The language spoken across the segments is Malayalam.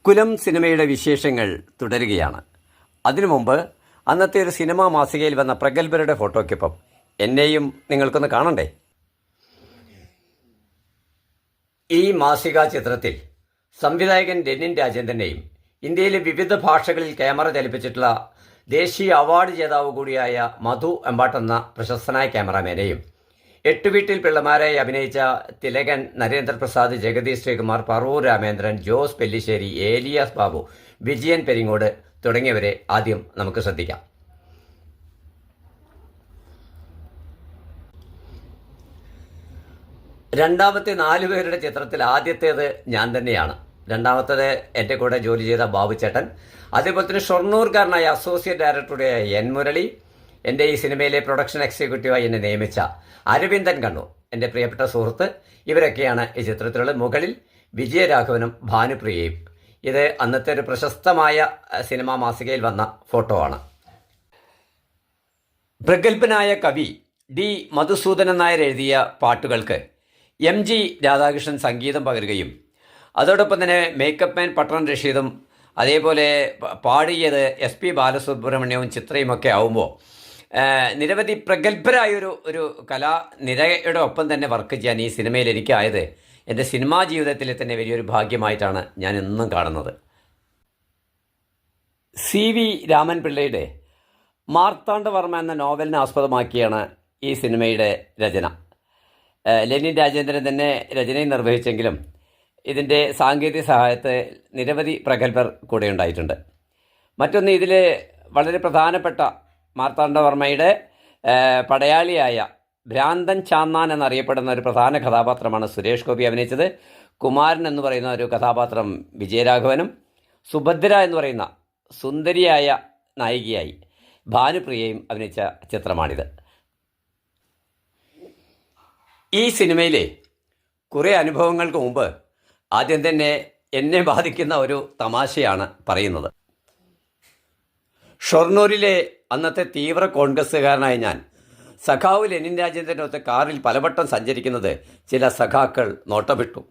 കുലം സിനിമയുടെ വിശേഷങ്ങൾ തുടരുകയാണ്. അതിനു മുമ്പ് അന്നത്തെ ഒരു സിനിമാ മാസികയിൽ വന്ന പ്രഗത്ഭരുടെ ഫോട്ടോയ്ക്കൊപ്പം എന്നെയും നിങ്ങൾക്കൊന്ന് കാണണ്ടേ? ഈ മാസികാ ചിത്രത്തിൽ സംവിധായകൻ ലെനിൻ രാജേന്ദ്രനെയും ഇന്ത്യയിലെ വിവിധ ഭാഷകളിൽ ക്യാമറ ചലിപ്പിച്ചിട്ടുള്ള ദേശീയ അവാർഡ് ജേതാവ് കൂടിയായ മധു എമ്പാട്ട് എന്ന പ്രശസ്തനായ ക്യാമറാമാനെയും എട്ടുവീട്ടിൽ പിള്ളമാരായി അഭിനയിച്ച തിലകൻ, നരേന്ദ്രപ്രസാദ്, ജഗദീഷ് ശ്രീകുമാർ, പറവൂർ രാമേന്ദ്രൻ, ജോസ് പെല്ലിശ്ശേരി, ഏലിയാസ് ബാബു, വിജയൻ പെരിങ്ങോട് തുടങ്ങിയവരെ ആദ്യം നമുക്ക് ശ്രദ്ധിക്കാം. രണ്ടാമത്തെ 4 പേരുടെ ചിത്രത്തിൽ ആദ്യത്തേത് ഞാൻ തന്നെയാണ്. രണ്ടാമത്തേത് എൻ്റെ കൂടെ ജോലി ചെയ്ത ബാബുചേട്ടൻ, അതേപോലെ തന്നെ ഷൊർണൂർക്കാരനായ അസോസിയേറ്റ് ഡയറക്ടറുടെ എൻ മുരളി, എൻ്റെ ഈ സിനിമയിലെ പ്രൊഡക്ഷൻ എക്സിക്യൂട്ടീവായി എന്നെ നിയമിച്ച അരവിന്ദൻ കണ്ണൂർ, എൻ്റെ പ്രിയപ്പെട്ട സുഹൃത്ത്. ഇവരൊക്കെയാണ് ഈ ചിത്രത്തിലുള്ള. മുകളിൽ വിജയരാഘവനും ഭാനുപ്രിയയും. ഇത് അന്നത്തെ ഒരു പ്രശസ്തമായ സിനിമാ മാസികയിൽ വന്ന ഫോട്ടോ ആണ്. പ്രഗത്ഭനായ കവി ഡി മധുസൂദനൻ നായർ എഴുതിയ പാട്ടുകൾക്ക് MG രാധാകൃഷ്ണൻ സംഗീതം പകരുകയും അതോടൊപ്പം തന്നെ മേക്കപ്പ് മാൻ പട്ടൺ റഷീദും അതേപോലെ പാടിയത് SP ബാലസുബ്രഹ്മണ്യവും ചിത്രയുമൊക്കെ ആവുമ്പോൾ നിരവധി പ്രഗത്ഭരായൊരു കലാനിരയുടെ ഒപ്പം തന്നെ വർക്ക് ചെയ്യാൻ ഈ സിനിമയിൽ എനിക്കായത് എൻ്റെ സിനിമാ ജീവിതത്തിലെ തന്നെ വലിയൊരു ഭാഗ്യമായിട്ടാണ് ഞാൻ എന്നും കാണുന്നത്. CV രാമൻ പിള്ളയുടെ മാർത്താണ്ഡവർമ്മ എന്ന നോവലിനെ ആസ്പദമാക്കിയാണ് ഈ സിനിമയുടെ രചന. ലെനിൻ രാജേന്ദ്രൻ തന്നെ രചനയും നിർവഹിച്ചെങ്കിലും ഇതിൻ്റെ സാങ്കേതിക സഹായത്തെ നിരവധി പ്രഗത്ഭർ കൂടെ ഉണ്ടായിട്ടുണ്ട്. മറ്റൊന്ന്, ഇതിൽ വളരെ പ്രധാനപ്പെട്ട മാർത്താണ്ഡവർമ്മയുടെ പടയാളിയായ ഭ്രാന്തൻ ചാന്നാൻ എന്നറിയപ്പെടുന്ന ഒരു പ്രധാന കഥാപാത്രമാണ് സുരേഷ് ഗോപി അഭിനയിച്ചത്. കുമാരൻ എന്ന് പറയുന്ന ഒരു കഥാപാത്രം വിജയരാഘവനും, സുഭദ്ര എന്ന് പറയുന്ന സുന്ദരിയായ നായികയായി ഭാനുപ്രിയയും അഭിനയിച്ച ചിത്രമാണിത്. ഈ സിനിമയിലെ കുറേ അനുഭവങ്ങൾക്ക് മുമ്പ് ആദ്യം തന്നെ എന്നെ ബാധിക്കുന്ന ഒരു തമാശയാണ് പറയുന്നത്. ഷൊർണൂരിലെ അന്നത്തെ തീവ്ര കോൺഗ്രസ്സുകാരനായ ഞാൻ സഖാവ് ലെനിൻ രാജേന്ദ്രനൊത്ത് കാറിൽ പലവട്ടം സഞ്ചരിക്കുന്നത് ചില സഖാക്കൾ നോട്ടമിട്ടു.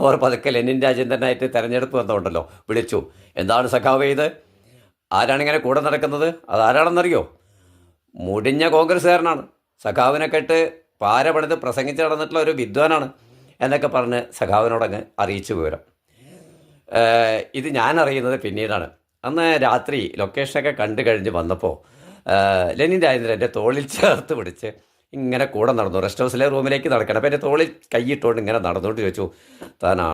അവർ പതുക്കെ ലെനിൻ രാജേന്ദ്രനായിട്ട് തെരഞ്ഞെടുപ്പ് വന്നുകൊണ്ടല്ലോ വിളിച്ചു, എന്താണ് സഖാവ് ഇത്? ആരാണിങ്ങനെ കൂടെ നടക്കുന്നത്? അതാരാണെന്നറിയോ? മുടിഞ്ഞ കോൺഗ്രസ്സുകാരനാണ്, സഖാവിനെ കേട്ട് പാര പണിത് പ്രസംഗിച്ച് നടന്നിട്ടുള്ള ഒരു വിദ്വാനാണ് എന്നൊക്കെ പറഞ്ഞ് സഖാവിനോടങ്ങ് അറിയിച്ചു വിവരം. ഇത് ഞാൻ അറിയുന്നത് പിന്നീടാണ്. അന്ന് രാത്രി ലൊക്കേഷനൊക്കെ കണ്ടു കഴിഞ്ഞ് വന്നപ്പോൾ ലെനിൻ രാജേന്ദ്രൻ എൻ്റെ തോളിൽ ചേർത്ത് പിടിച്ച് ഇങ്ങനെ കൂടെ നടന്നു. റെസ്റ്റ് ഹൗസിലെ റൂമിലേക്ക് നടക്കണം. അപ്പോൾ എൻ്റെ തോളിൽ കൈയിട്ടുകൊണ്ട് ഇങ്ങനെ നടന്നുകൊണ്ട് ചോദിച്ചു, താനാ